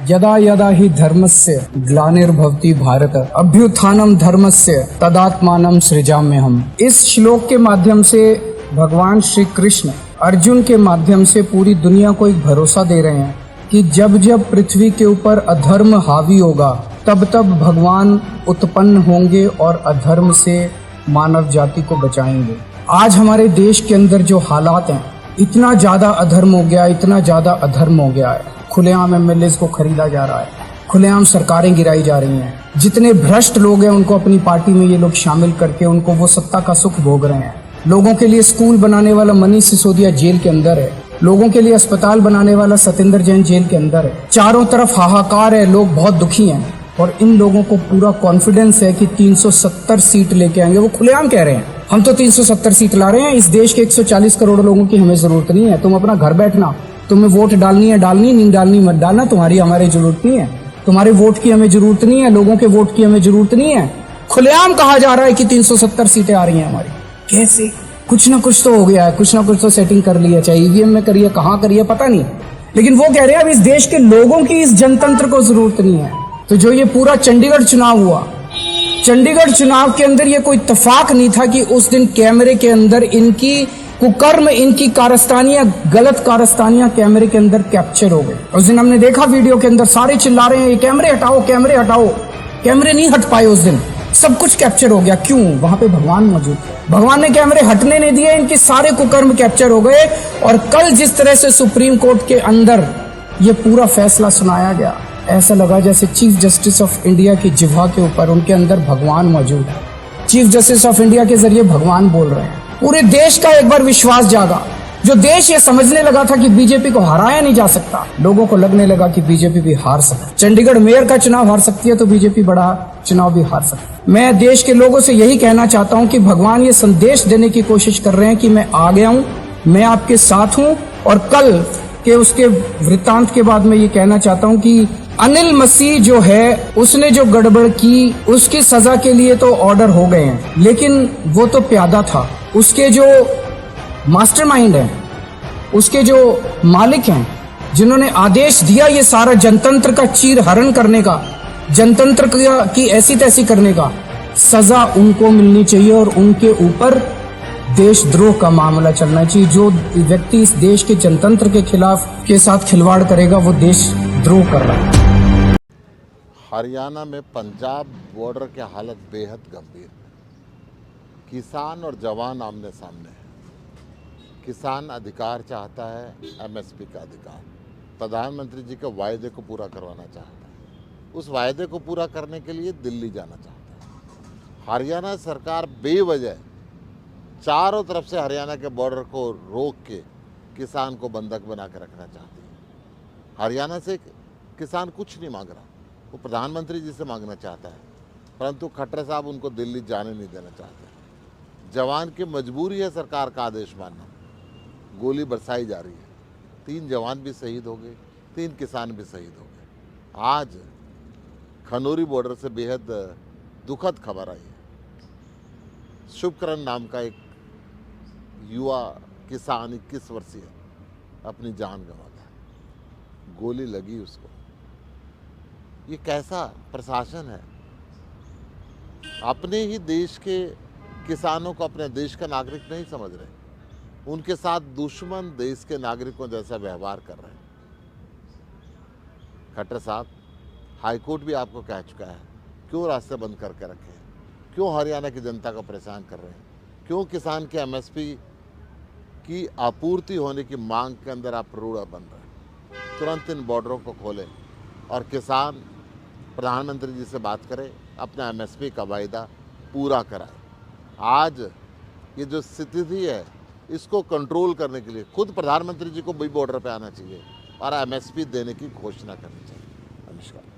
यदा यदा हि धर्मस्य ग्लानिर्भवति भारत अभ्युत्थानम धर्मस्य तदात्मानं सृजाम्यहम्। इस श्लोक के माध्यम से भगवान श्री कृष्ण अर्जुन के माध्यम से पूरी दुनिया को एक भरोसा दे रहे हैं कि जब जब पृथ्वी के ऊपर अधर्म हावी होगा तब तब भगवान उत्पन्न होंगे और अधर्म से मानव जाति को बचाएंगे। आज हमारे देश के अंदर जो हालात हैं, इतना ज्यादा अधर्म हो गया, इतना ज्यादा अधर्म हो गया है। खुलेआम एमएलए को खरीदा जा रहा है, खुलेआम सरकारें गिराई जा रही हैं। जितने भ्रष्ट लोग हैं उनको अपनी पार्टी में ये लोग शामिल करके उनको वो सत्ता का सुख भोग रहे हैं। लोगों के लिए स्कूल बनाने वाला मनीष सिसोदिया जेल के अंदर है, लोगों के लिए अस्पताल बनाने वाला सत्येंद्र जैन जेल के अंदर है। चारों तरफ हाहाकार है, लोग बहुत दुखी हैं और इन लोगों को पूरा कॉन्फिडेंस है कि 370 सीट लेके आएंगे। वो खुलेआम कह रहे हैं हम तो 370 सीट ला रहे हैं, इस देश के 140 करोड़ लोगों की हमें जरूरत नहीं है। तुम अपना घर बैठना, तुम्हें वोट डालनी है डालनी, नहीं डालनी मत डालना, तुम्हारी हमारी जरूरत नहीं है, तुम्हारे वोट की हमें जरूरत नहीं है, लोगों के वोट की हमें जरूरत नहीं है। खुलेआम कहा जा रहा है कि 370 सीटें आ रही हैं हमारी। कैसे? कुछ ना कुछ तो हो गया है, कुछ ना कुछ तो सेटिंग कर लिया, चाहे ईवीएम में करिए, कहाँ करिए पता नहीं, लेकिन वो कह रहे हैं अब इस देश के लोगों की इस जनतंत्र को जरूरत नहीं है। तो जो ये पूरा चंडीगढ़ चुनाव हुआ, चंडीगढ़ चुनाव के अंदर ये कोई इत्तेफाक नहीं था कि उस दिन कैमरे के अंदर इनकी कुकर्म, इनकी कारस्तानियां, गलत कारस्तानियां कैमरे के अंदर कैप्चर हो गई। उस दिन हमने देखा वीडियो के अंदर सारे चिल्ला रहे हैं ये कैमरे हटाओ, कैमरे हटाओ। कैमरे नहीं हट पाए उस दिन, सब कुछ कैप्चर हो गया। क्यों? वहां पे भगवान मौजूद थे, भगवान ने कैमरे हटने नहीं दिए, इनके सारे कुकर्म कैप्चर हो गए। और कल जिस तरह से सुप्रीम कोर्ट के अंदर ये पूरा फैसला सुनाया गया, ऐसा लगा जैसे चीफ जस्टिस ऑफ इंडिया की जिह्वा के ऊपर उनके अंदर भगवान मौजूद है। चीफ जस्टिस ऑफ इंडिया के जरिए भगवान बोल रहे हैं। पूरे देश का एक बार विश्वास जागा। जो देश ये समझने लगा था कि बीजेपी को हराया नहीं जा सकता, लोगों को लगने लगा कि बीजेपी भी हार सकती। चंडीगढ़ मेयर का चुनाव हार सकती है तो बीजेपी बड़ा चुनाव भी हार सकती है। मैं देश के लोगों से यही कहना चाहता हूं कि भगवान ये संदेश देने की कोशिश कर रहे हैं कि मैं आ गया हूं, मैं आपके साथ हूं। और कल के उसके वृत्तांत के बाद मैं ये कहना चाहता हूं कि अनिल मसीह जो है, उसने जो गड़बड़ की उसकी सजा के लिए तो ऑर्डर हो गए हैं, लेकिन वो तो प्यादा था। उसके जो मास्टरमाइंड हैं, उसके जो मालिक हैं, जिन्होंने आदेश दिया ये सारा जनतंत्र का चीर हरण करने का, जनतंत्र की ऐसी तैसी करने का, सजा उनको मिलनी चाहिए और उनके ऊपर देशद्रोह का मामला चलना चाहिए। जो व्यक्ति इस देश के जनतंत्र के खिलाफ के साथ खिलवाड़ करेगा वो देशद्रोह कर रहा है। हरियाणा में पंजाब बॉर्डर की हालत बेहद गंभीर है। किसान और जवान आमने सामने हैं। किसान अधिकार चाहता है, एमएसपी का अधिकार। प्रधानमंत्री जी के वायदे को पूरा करवाना चाहता है। उस वायदे को पूरा करने के लिए दिल्ली जाना चाहता है। हरियाणा सरकार बेवजह चारों तरफ से हरियाणा के बॉर्डर को रोक के किसान को बंधक बना के रखना चाहती है। हरियाणा से किसान कुछ नहीं मांग रहा, वो प्रधानमंत्री जी से मांगना चाहता है, परंतु खट्टर साहब उनको दिल्ली जाने नहीं देना चाहते। जवान की मजबूरी है सरकार का आदेश मानना। गोली बरसाई जा रही है, 3 जवान भी शहीद हो गए, 3 किसान भी शहीद हो गए। आज खनौरी बॉर्डर से बेहद दुखद खबर आई है। शुभकरण नाम का एक युवा किसान 21 वर्षीय अपनी जान गंवाता है, गोली लगी उसको। ये कैसा प्रशासन है? अपने ही देश के किसानों को अपने देश का नागरिक नहीं समझ रहे, उनके साथ दुश्मन देश के नागरिकों जैसा व्यवहार कर रहे हैं। खट्टर साहब, हाईकोर्ट भी आपको कह चुका है, क्यों रास्ते बंद करके रखे हैं? क्यों हरियाणा की जनता को परेशान कर रहे हैं? क्यों किसान के एमएसपी की आपूर्ति होने की मांग के अंदर आप रूढ़ा बन रहे हैं? तुरंत इन बॉर्डरों को खोलें और किसान प्रधानमंत्री जी से बात करें, अपना एमएसपी का वायदा पूरा कराएं। आज ये जो स्थिति है इसको कंट्रोल करने के लिए खुद प्रधानमंत्री जी को भी बॉर्डर पे आना चाहिए और एमएसपी देने की घोषणा करनी चाहिए। नमस्कार।